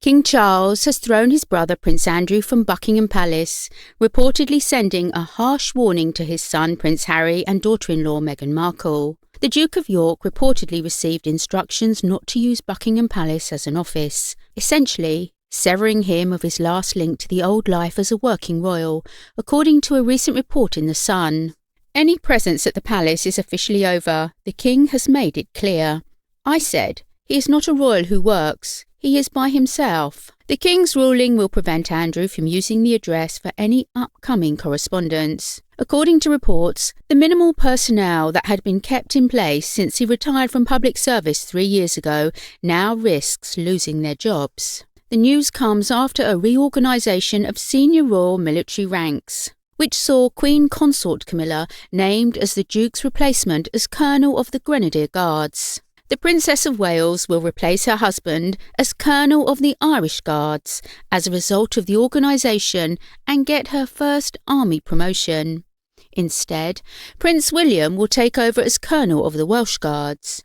King Charles has thrown his brother Prince Andrew from Buckingham Palace, reportedly sending a harsh warning to his son Prince Harry and daughter-in-law Meghan Markle. The Duke of York reportedly received instructions not to use Buckingham Palace as an office, essentially severing him of his last link to the old life as a working royal, according to a recent report in The Sun. Any presence at the palace is officially over. The king has made it clear. I said, he is not a royal who works. He is by himself. The King's ruling will prevent Andrew from using the address for any upcoming correspondence. According to reports, the minimal personnel that had been kept in place since he retired from public service 3 years ago now risks losing their jobs. The news comes after a reorganisation of senior royal military ranks, which saw Queen Consort Camilla named as the Duke's replacement as Colonel of the Grenadier Guards. The Princess of Wales will replace her husband as Colonel of the Irish Guards as a result of the organisation and get her first army promotion. Instead, Prince William will take over as Colonel of the Welsh Guards.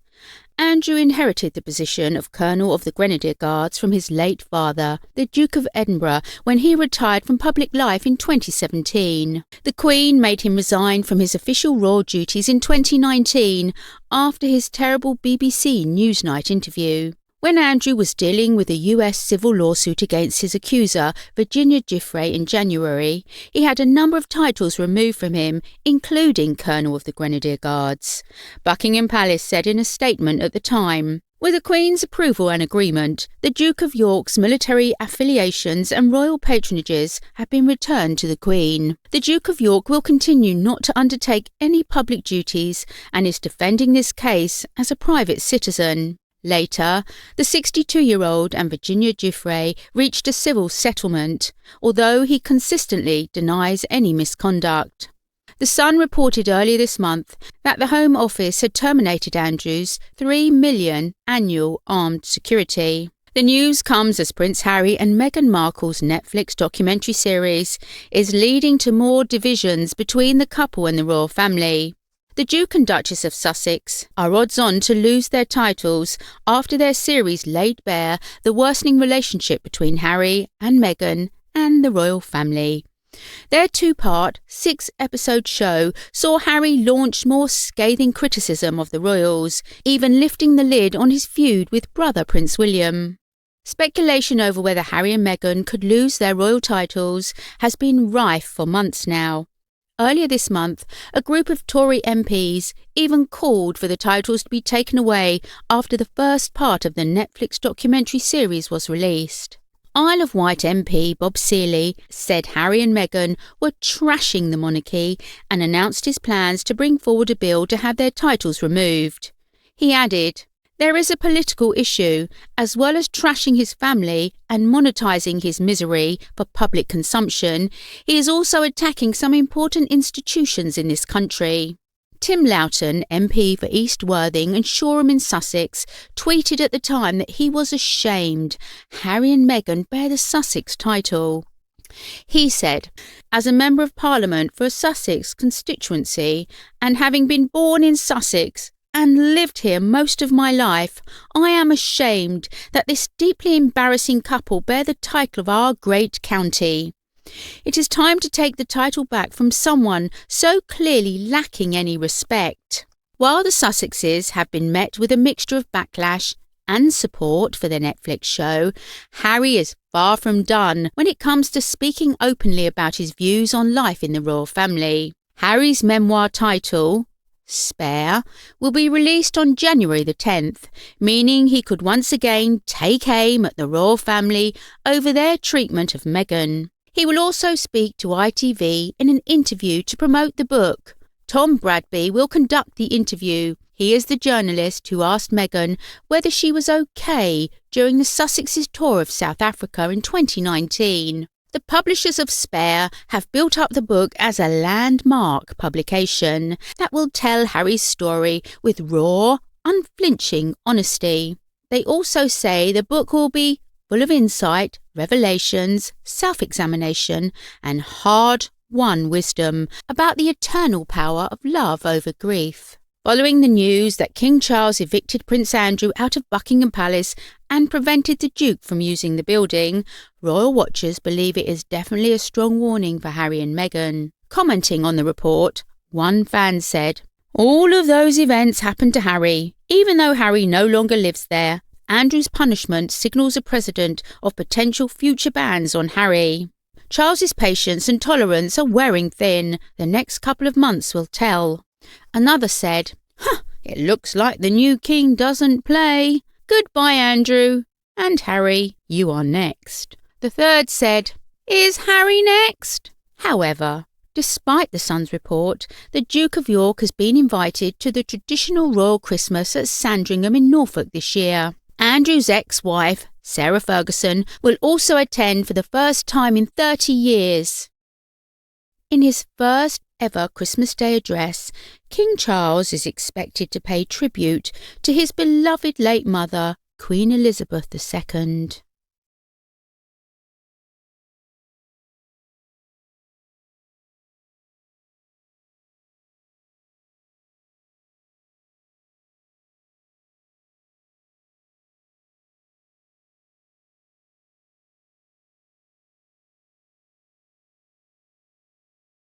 Andrew inherited the position of Colonel of the Grenadier Guards from his late father, the Duke of Edinburgh, when he retired from public life in 2017. The Queen made him resign from his official royal duties in 2019 after his terrible BBC Newsnight interview. When Andrew was dealing with a US civil lawsuit against his accuser, Virginia Giuffre, in January, he had a number of titles removed from him, including Colonel of the Grenadier Guards. Buckingham Palace said in a statement at the time, "With the Queen's approval and agreement, the Duke of York's military affiliations and royal patronages have been returned to the Queen. The Duke of York will continue not to undertake any public duties and is defending this case as a private citizen." Later, the 62-year-old and Virginia Giuffre reached a civil settlement, although he consistently denies any misconduct. The Sun reported earlier this month that the Home Office had terminated Andrew's $3 million annual armed security. The news comes as Prince Harry and Meghan Markle's Netflix documentary series is leading to more divisions between the couple and the royal family. The Duke and Duchess of Sussex are odds-on to lose their titles after their series laid bare the worsening relationship between Harry and Meghan and the royal family. Their 2-part, 6-episode show saw Harry launch more scathing criticism of the royals, even lifting the lid on his feud with brother Prince William. Speculation over whether Harry and Meghan could lose their royal titles has been rife for months now. Earlier this month, a group of Tory MPs even called for the titles to be taken away after the first part of the Netflix documentary series was released. Isle of Wight MP Bob Seeley said Harry and Meghan were trashing the monarchy and announced his plans to bring forward a bill to have their titles removed. He added, "There is a political issue, as well as trashing his family and monetising his misery for public consumption, he is also attacking some important institutions in this country." Tim Loughton, MP for East Worthing and Shoreham in Sussex, tweeted at the time that he was ashamed Harry and Meghan bear the Sussex title. He said, "As a Member of Parliament for a Sussex constituency, and having been born in Sussex, and lived here most of my life, I am ashamed that this deeply embarrassing couple bear the title of our great county. It is time to take the title back from someone so clearly lacking any respect." While the Sussexes have been met with a mixture of backlash and support for their Netflix show, Harry is far from done when it comes to speaking openly about his views on life in the royal family. Harry's memoir title, Spare, will be released on January the 10th, meaning he could once again take aim at the royal family over their treatment of Meghan. He will also speak to ITV in an interview to promote the book. Tom Bradby will conduct the interview. He is the journalist who asked Meghan whether she was okay during the Sussexes' tour of South Africa in 2019. The publishers of Spare have built up the book as a landmark publication that will tell Harry's story with raw, unflinching honesty. They also say the book will be full of insight, revelations, self-examination, and hard-won wisdom about the eternal power of love over grief. Following the news that King Charles evicted Prince Andrew out of Buckingham Palace and prevented the Duke from using the building, royal watchers believe it is definitely a strong warning for Harry and Meghan. Commenting on the report, one fan said, "All of those events happened to Harry. Even though Harry no longer lives there, Andrew's punishment signals a precedent of potential future bans on Harry. Charles's patience and tolerance are wearing thin. The next couple of months will tell." Another said, "It looks like the new king doesn't play. Goodbye, Andrew. And Harry, you are next." The third said, "Is Harry next?" However, despite the Sun's report, the Duke of York has been invited to the traditional royal Christmas at Sandringham in Norfolk this year. Andrew's ex-wife, Sarah Ferguson, will also attend for the first time in 30 years. In his first ever Christmas Day address, King Charles is expected to pay tribute to his beloved late mother, Queen Elizabeth II.